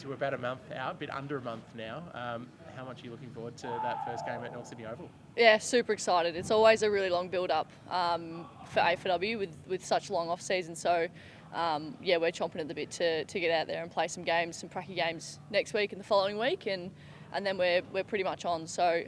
obviously we're about a month out, a bit under a month now. How much are you looking forward to that first game at North Sydney Oval? Yeah, super excited. It's always a really long build-up for AFLW with such long off-season. So, yeah, we're chomping at the bit to get out there and play some games, some pracky games next week and the following week, and then we're pretty much on. So,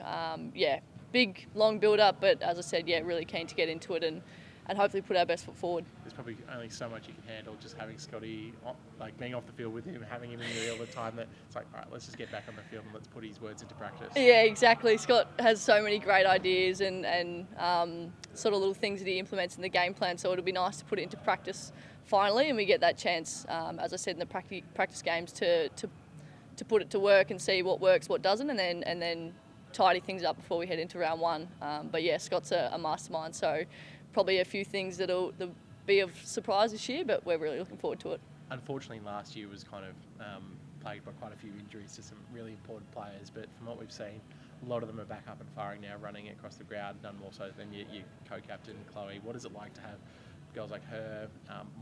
yeah, big, long build-up, but as I said, yeah, really keen to get into it and hopefully put our best foot forward. There's probably only so much you can handle just having Scotty, like being off the field with him, having him in there all the time, that it's like, all right, let's just get back on the field and let's put his words into practice. Yeah, exactly. Scott has so many great ideas and sort of little things that he implements in the game plan, so it'll be nice to put it into practice finally, and we get that chance, as I said, in the practice games to put it to work and see what works, what doesn't, and then tidy things up before we head into round one. But yeah, Scott's a mastermind, so probably a few things that'll be of surprise this year, but we're really looking forward to it. Unfortunately, last year was kind of plagued by quite a few injuries to some really important players, but from what we've seen, a lot of them are back up and firing now, running across the ground, none more so than your co-captain, Chloe. What is it like to have girls like her,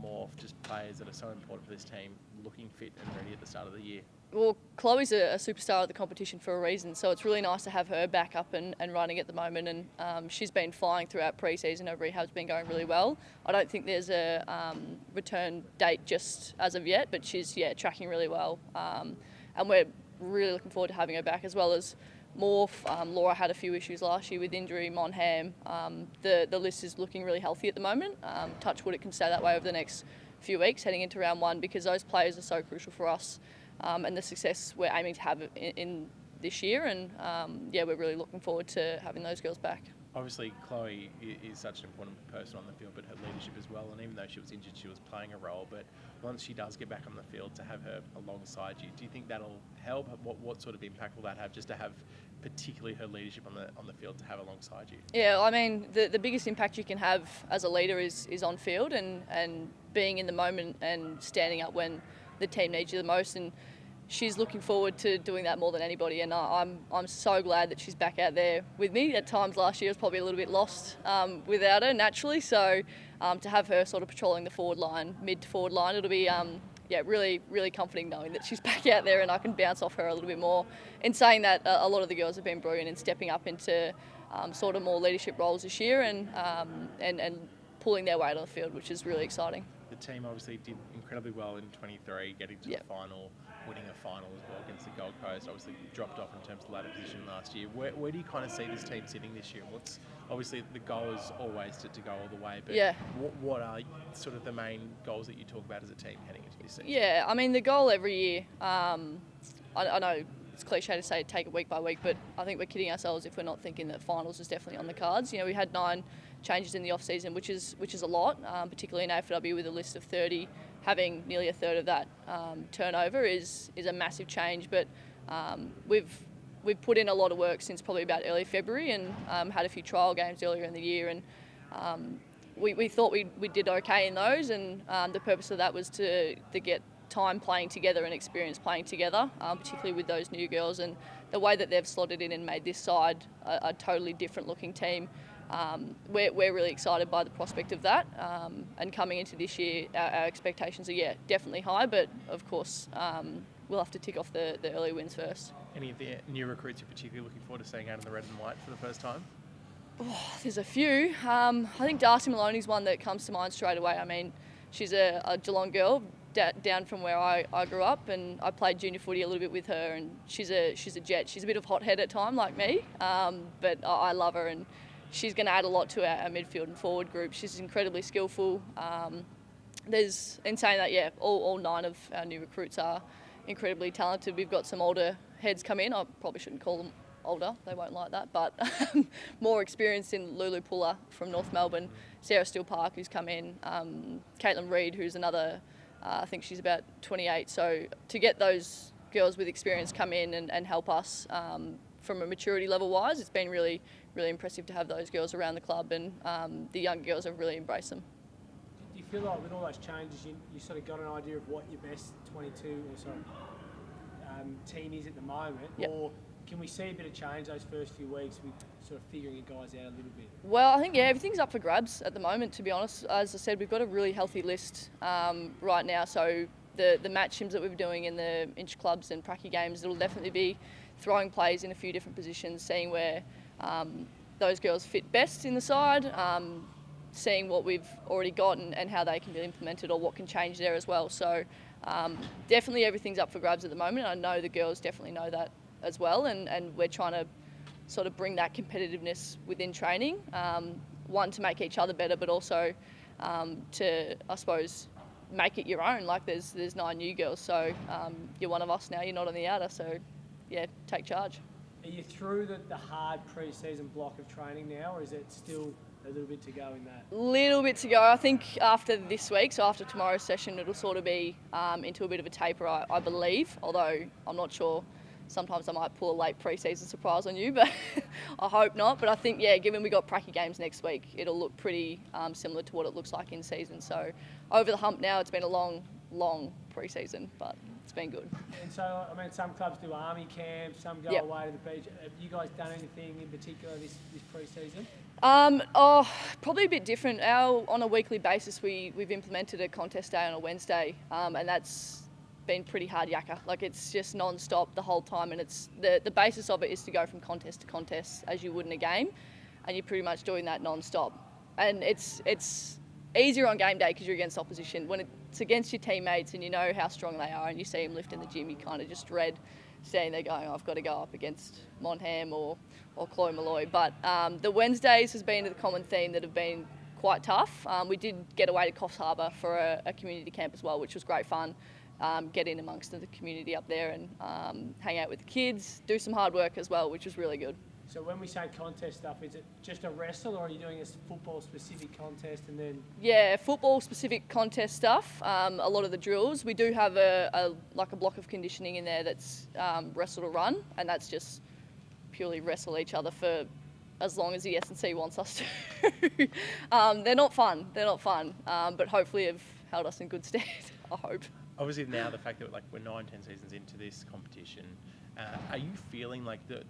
more just players that are so important for this team, looking fit and ready at the start of the year? Well, Chloe's a superstar of the competition for a reason, so it's really nice to have her back up and running at the moment, and she's been flying throughout pre-season. Her rehab's been going really well. I don't think there's a return date just as of yet, but she's, tracking really well, and we're really looking forward to having her back, as well as Morph. Laura had a few issues last year with injury, Monham. The list is looking really healthy at the moment. Touch wood, it can stay that way over the next few weeks heading into round one, because those players are so crucial for us. And the success we're aiming to have in this year, and we're really looking forward to having those girls back. Obviously, Chloe is such an important person on the field, but her leadership as well, and even though she was injured, she was playing a role, but once she does get back on the field, to have her alongside you, do you think that'll help? What sort of impact will that have, just to have particularly her leadership on the field to have alongside you? Yeah, I mean, the biggest impact you can have as a leader is on field and being in the moment and standing up when the team needs you the most, and she's looking forward to doing that more than anybody, and I'm so glad that she's back out there with me. At times last year I was probably a little bit lost without her naturally, so to have her sort of patrolling the forward line, mid to forward line, it'll be really, really comforting knowing that she's back out there and I can bounce off her a little bit more. In saying that, a lot of the girls have been brilliant in stepping up into sort of more leadership roles this year and pulling their weight on the field, which is really exciting. The team obviously did incredibly well in 23, getting to the final, winning a final as well against the Gold Coast. Obviously dropped off in terms of ladder position last year. Where do you kind of see this team sitting this year? What's obviously the goal is always to go all the way, but what are sort of the main goals that you talk about as a team heading into this season? Yeah, I mean, the goal every year, I know it's cliche to say take it week by week, but I think we're kidding ourselves if we're not thinking that finals is definitely on the cards. You know, we had 9 changes in the off season, which is a lot, particularly in AFLW with a list of 30. Having nearly a third of that turnover is a massive change, but we've put in a lot of work since probably about early February, and had a few trial games earlier in the year, and we thought we did okay in those, and the purpose of that was to get time playing together and experience playing together, particularly with those new girls, and the way that they've slotted in and made this side a totally different looking team. We're really excited by the prospect of that, and coming into this year our expectations are definitely high, but of course we'll have to tick off the early wins first. Any of the new recruits you're particularly looking forward to seeing out in the red and white for the first time? Oh, there's a few. I think Darcy Maloney's one that comes to mind straight away. I mean, she's a Geelong girl, down from where I grew up, and I played junior footy a little bit with her, and she's a jet. She's a bit of hothead at time like me, but I love her, and she's going to add a lot to our midfield and forward group. She's incredibly skillful. In saying that, all 9 of our new recruits are incredibly talented. We've got some older heads come in. I probably shouldn't call them older, they won't like that, but more experienced in Lulu Puller from North Melbourne, Sarah Steele Park who's come in, Caitlin Reid who's another, I think she's about 28. So to get those girls with experience come in and help us from a maturity level wise, it's been really, really impressive to have those girls around the club, and the young girls have really embraced them. Do you feel like with all those changes you sort of got an idea of what your best 22 team is at the moment, or can we see a bit of change those first few weeks with sort of figuring you guys out a little bit? Well, I think everything's up for grabs at the moment, to be honest. As I said, we've got a really healthy list right now, so the match sims that we're doing in the inch clubs and pracky games, it'll definitely be throwing plays in a few different positions, seeing where those girls fit best in the side, seeing what we've already got and how they can be implemented or what can change there as well. So definitely everything's up for grabs at the moment. I know the girls definitely know that as well, and we're trying to sort of bring that competitiveness within training, one, to make each other better, but also to, I suppose, make it your own. Like there's 9 new girls, so you're one of us now, you're not on the outer, so yeah, take charge. Are you through the hard pre-season block of training now, or is it still a little bit to go in that? Little bit to go. I think after this week, so after tomorrow's session, it'll sort of be into a bit of a taper, I believe, although I'm not sure. Sometimes I might pull a late pre-season surprise on you, but I hope not. But I think, yeah, given we got pracky games next week, it'll look pretty similar to what it looks like in season. So over the hump now. It's been a long pre-season, but it's been good. And so, I mean, some clubs do army camps, some go Yep. away to the beach. Have you guys done anything in particular this pre-season? Probably a bit different. On a weekly basis, we've implemented a contest day on a Wednesday, and that's been pretty hard yakka. Like it's just non-stop the whole time, and it's the basis of it is to go from contest to contest as you would in a game, and you're pretty much doing that non-stop. And it's easier on game day because you're against opposition. When it's against your teammates and you know how strong they are and you see them lift in the gym, you kind of just dread standing there going, I've got to go up against Monham or Chloe Malloy. But the Wednesdays has been the common theme that have been quite tough. We did get away to Coffs Harbour for a community camp as well, which was great fun. Get in amongst the community up there and hang out with the kids, do some hard work as well, which was really good. So when we say contest stuff, is it just a wrestle, or are you doing a football-specific contest and then? Yeah, football-specific contest stuff. A lot of the drills. We do have a block of conditioning in there that's wrestle to run, and that's just purely wrestle each other for as long as the S&C wants us to. They're not fun, but hopefully have held us in good stead, I hope. Obviously now the fact that we're 9-10 seasons into this competition, are you feeling like the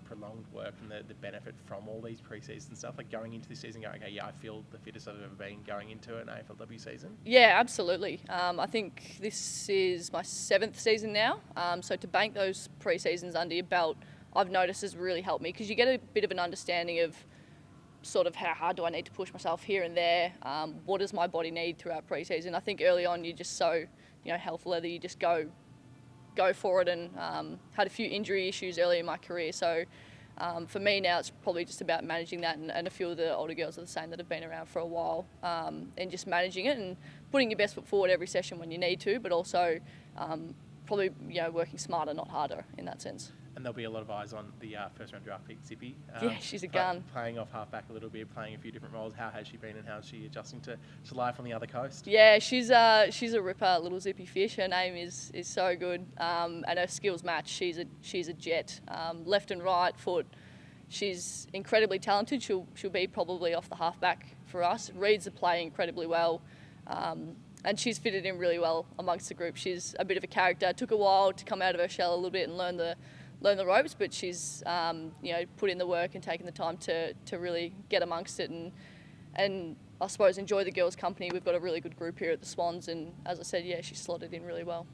prolonged work and the benefit from all these pre-season stuff, like going into this season going, okay, yeah, I feel the fittest I've ever been going into an AFLW season? Yeah, absolutely. I think this is my 7th season now, so to bank those pre-seasons under your belt, I've noticed has really helped me, because you get a bit of an understanding of sort of how hard do I need to push myself here and there, what does my body need throughout pre-season. I think early on you're just so health leather, you just go for it, and had a few injury issues early in my career, so for me now it's probably just about managing that, and a few of the older girls are the same that have been around for a while, and just managing it and putting your best foot forward every session when you need to, but also probably working smarter, not harder in that sense. And there'll be a lot of eyes on the first round draft pick, Zippy. Yeah, she's a gun. Playing off half back a little bit, playing a few different roles. How has she been, and how's she adjusting to life on the other coast? Yeah, she's a ripper, little zippy fish. Her name is so good, and her skills match. She's a jet, left and right foot. She's incredibly talented. She'll be probably off the half back for us. Reads the play incredibly well. And she's fitted in really well amongst the group. She's a bit of a character. It took a while to come out of her shell a little bit and learn the ropes, but she's put in the work and taken the time to really get amongst it and I suppose enjoy the girls' company. We've got a really good group here at the Swans, and as I said, yeah, she's slotted in really well.